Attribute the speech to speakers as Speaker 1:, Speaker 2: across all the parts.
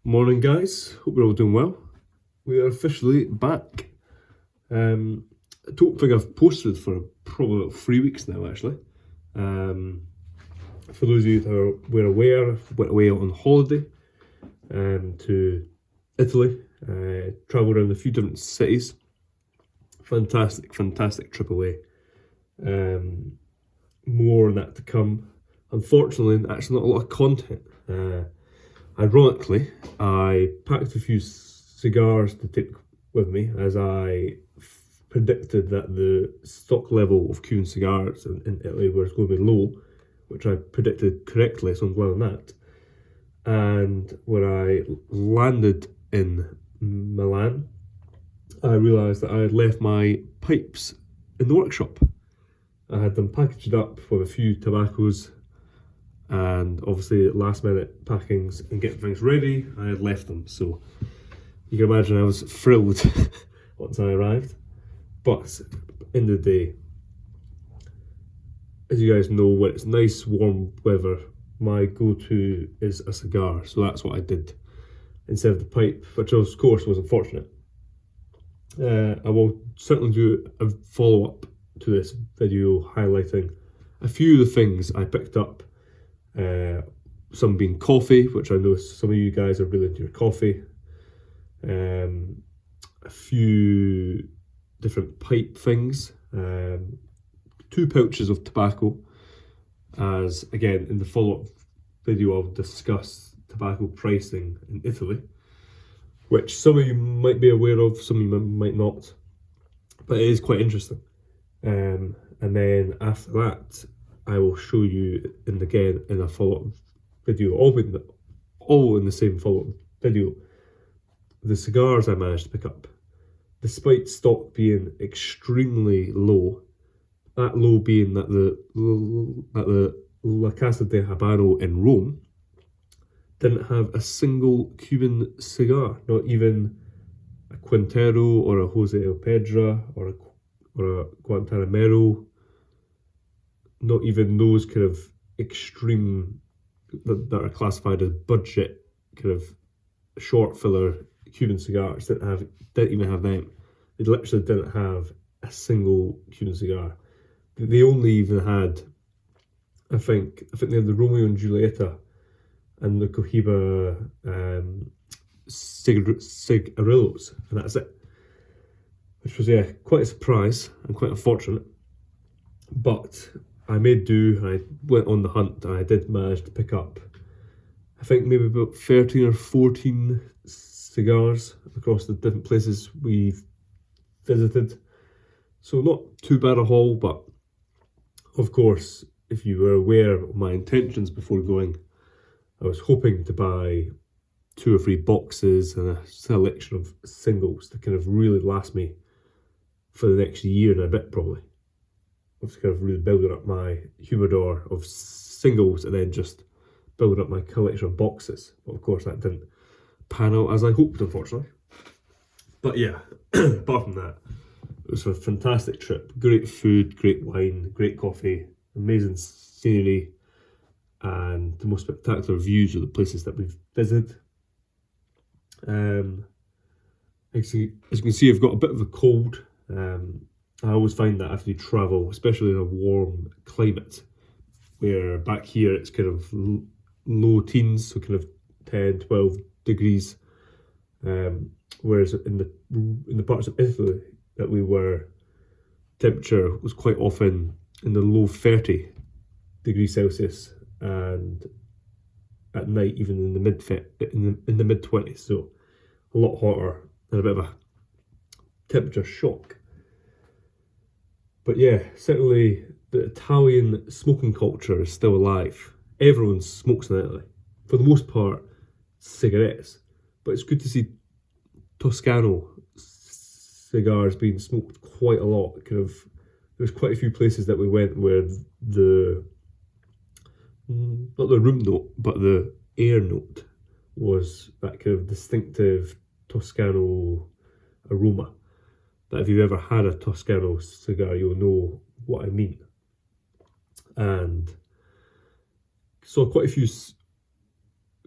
Speaker 1: Morning, guys. Hope you're all doing well. We are officially back. I don't think I've posted for probably about 3 weeks now, actually. For those of you that were aware, I went away on holiday to Italy, travelled around a few different cities. Fantastic trip away. More on that to come. Unfortunately, actually not a lot of content. Ironically, I packed a few cigars to take with me as I predicted that the stock level of Cuban cigars in Italy was going to be low, which I predicted correctly, so I'm glad on that. And when I landed in Milan, I realised that I had left my pipes in the workshop. I had them packaged up with a few tobaccos, and obviously last minute packings and getting things ready, I had left them. So you can imagine I was thrilled once I arrived. But in the day, as you guys know, when it's nice warm weather, my go-to is a cigar. So that's what I did instead of the pipe, which of course was unfortunate. I will certainly do a follow-up to this video highlighting a few of the things I picked up. Some being coffee, which I know some of you guys are really into your coffee. A few different pipe things. 2 pouches of tobacco, as again in the follow-up video I'll discuss tobacco pricing in Italy, which some of you might be aware of, some of you might not, but it is quite interesting. And then after that, I will show you in a follow-up video, all in the same follow-up video, the cigars I managed to pick up. Despite stock being extremely low, that low being that the La Casa de Habano in Rome didn't have a single Cuban cigar, not even a Quintero or a Jose El Pedra or a Guantanamero. Not even those kind of extreme that are classified as budget kind of short filler Cuban cigars didn't even have them. They literally didn't have a single Cuban cigar. They only even had, I think they had the Romeo and Julieta and the Cohiba cigarillos, and that's it. Which was quite a surprise and quite unfortunate. But I made do, and I went on the hunt, and I did manage to pick up, I think maybe about 13 or 14 cigars across the different places we've visited. So not too bad a haul, but of course, if you were aware of my intentions before going, I was hoping to buy 2 or 3 boxes and a selection of singles to kind of really last me for the next year and a bit probably. I was kind of really building up my humidor of singles and then just building up my collection of boxes. But of course that didn't pan out as I hoped, unfortunately. But yeah, apart from that, it was a fantastic trip. Great food, great wine, great coffee, amazing scenery, and the most spectacular views of the places that we've visited. As you can see, I've got a bit of a cold. I always find that after you travel, especially in a warm climate, where back here it's kind of low teens, so kind of 10, 12 degrees, whereas in the parts of Italy that we were, temperature was quite often in the low 30 degrees Celsius, and at night even in the mid 20s, so a lot hotter and a bit of a temperature shock. But yeah, certainly the Italian smoking culture is still alive. Everyone smokes in Italy. For the most part, cigarettes. But it's good to see Toscano cigars being smoked quite a lot. There's quite a few places that we went where not the room note, but the air note was that kind of distinctive Toscano aroma. That if you've ever had a Toscano cigar, you'll know what I mean. And saw quite a few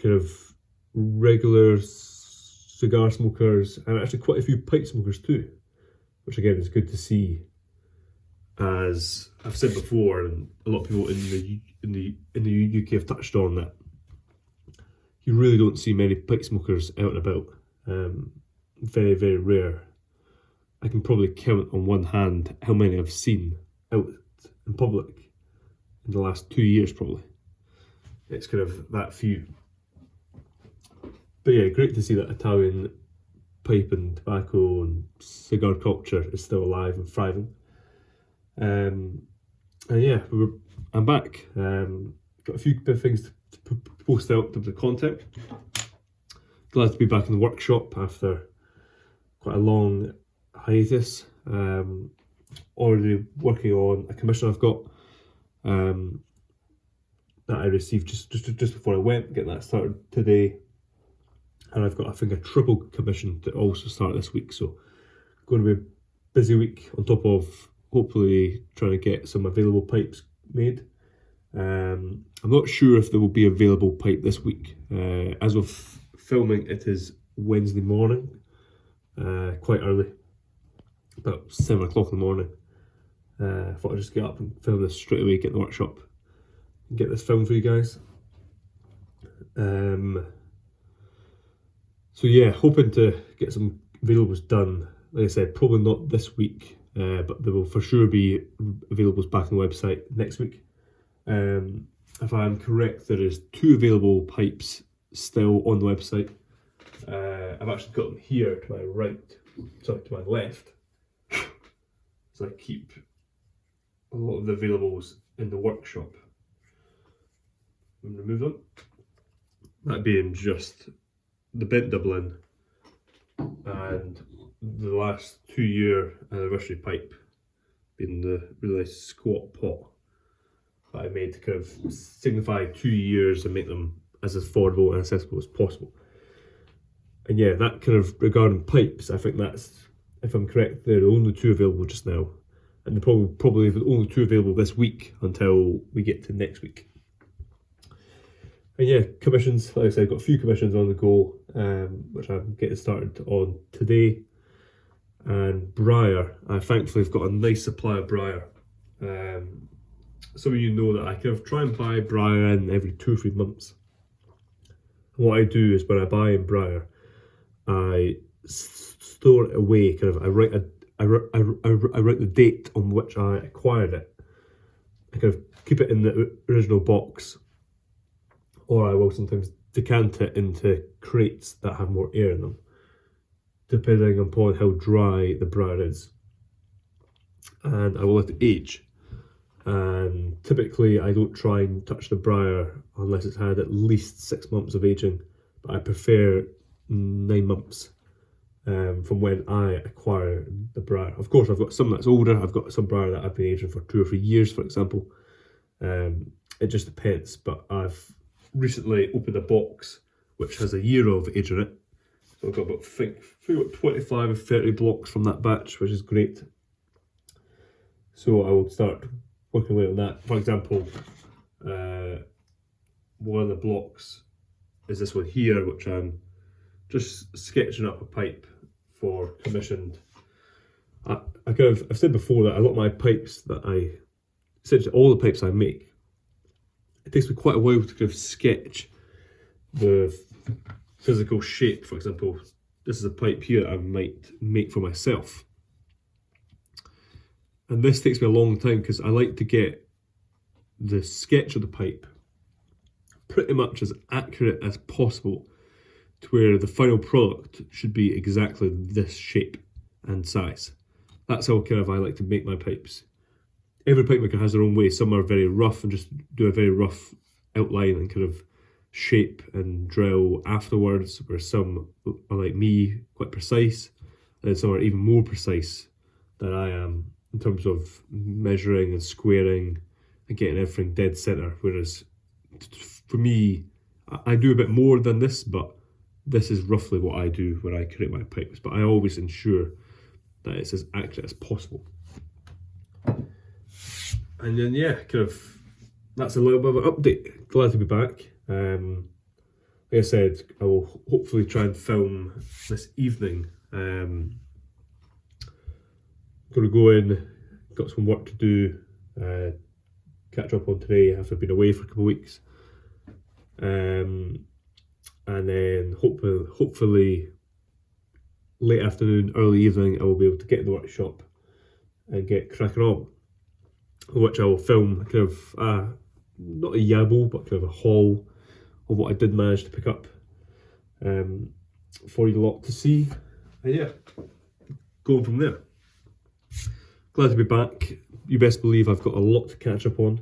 Speaker 1: kind of regular cigar smokers, and actually quite a few pipe smokers too, which again is good to see. As I've said before, and a lot of people in the UK have touched on that, you really don't see many pipe smokers out and about. Very, very rare. I can probably count on one hand how many I've seen out in public in the last 2 years, probably. It's kind of that few. But yeah, great to see that Italian pipe and tobacco and cigar culture is still alive and thriving. And yeah, I'm back. Got a few big things to post out in terms of content. Glad to be back in the workshop after quite a long hiatus. Already working on a commission I've got that I received just before I went, getting that started today. And I've got, I think, a triple commission to also start this week. So going to be a busy week on top of hopefully trying to get some available pipes made. I'm not sure if there will be available pipe this week. As of filming, it is Wednesday morning, quite early, about 7 o'clock in the morning. I thought I'd just get up and film this straight away, get in the workshop, and get this filmed for you guys. So yeah, hoping to get some availables done. Like I said, probably not this week, but there will for sure be availables back on the website next week. If I am correct, there is 2 available pipes still on the website. I've actually got them here to my right, sorry, to my left. So I keep a lot of the availables in the workshop. I'm going to remove them. That being just the bent Dublin and the last 2-year anniversary pipe being the really nice squat pot that I made to kind of signify 2 years and make them as affordable and accessible as possible. And yeah, that kind of regarding pipes, I think that's, if I'm correct, they're the only 2 available just now, and they're probably the only 2 available this week until we get to next week. And yeah, commissions, like I said, I've got a few commissions on the go, which I'm getting started on today. And briar, I thankfully have got a nice supply of briar. Some of you know that I kind of try and buy briar in every 2 or 3 months. And what I do is when I buy in briar, I store it away. Kind of, I write the date on which I acquired it. I kind of keep it in the original box, or I will sometimes decant it into crates that have more air in them, depending upon how dry the briar is. And I will let it age. And typically I don't try and touch the briar unless it's had at least 6 months of aging, but I prefer 9 months from when I acquire the briar. Of course, I've got some that's older. I've got some briar that I've been aging for 2 or 3 years, for example. It just depends, but I've recently opened a box which has a year of age in it. So I've got about, I think, 25 or 30 blocks from that batch, which is great. So I will start working away on that. For example, one of the blocks is this one here, which I'm just sketching up a pipe for commissioned. I've said before that a lot of my pipes that essentially all the pipes I make, it takes me quite a while to kind of sketch the physical shape. For example, this is a pipe here that I might make for myself. And this takes me a long time because I like to get the sketch of the pipe pretty much as accurate as possible to where the final product should be exactly this shape and size. That's how kind of I like to make my pipes. Every pipe maker has their own way. Some are very rough and just do a very rough outline and kind of shape and drill afterwards, where some are like me, quite precise, and some are even more precise than I am in terms of measuring and squaring and getting everything dead center. Whereas for me, I do a bit more than this, but this is roughly what I do when I create my pipes. But I always ensure that it's as accurate as possible. And then yeah, kind of that's a little bit of an update. Glad to be back. Like like I said, I will hopefully try and film this evening. Gonna go in, got some work to do, catch up on today after I've been away for a couple of weeks. And then hopefully late afternoon, early evening, I will be able to get in the workshop and get cracking on, which I will film kind of not a yabble, but kind of a haul of what I did manage to pick up for you lot to see. And yeah, going from there. Glad to be back. You best believe I've got a lot to catch up on.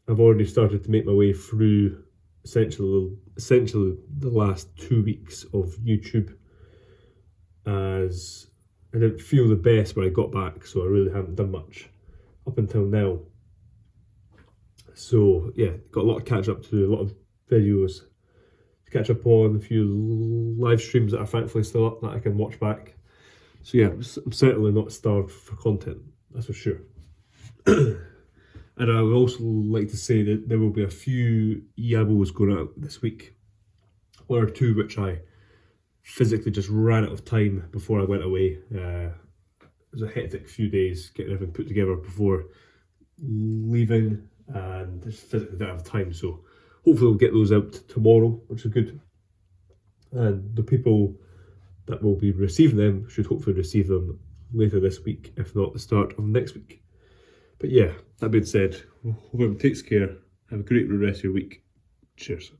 Speaker 1: I've already started to make my way through essentially the last 2 weeks of YouTube, as I didn't feel the best when I got back, so I really haven't done much up until now. So yeah, got a lot to catch up to, a lot of videos to catch up on, a few live streams that are thankfully still up that I can watch back. So yeah, I'm certainly not starved for content, that's for sure. And I would also like to say that there will be a few yabos going out this week. One or two which I physically just ran out of time before I went away. It was a hectic few days getting everything put together before leaving, and just physically didn't have time. So hopefully we'll get those out tomorrow, which is good. And the people that will be receiving them should hopefully receive them later this week, if not the start of next week. But yeah, that being said, hope everyone takes care. Have a great rest of your week. Cheers.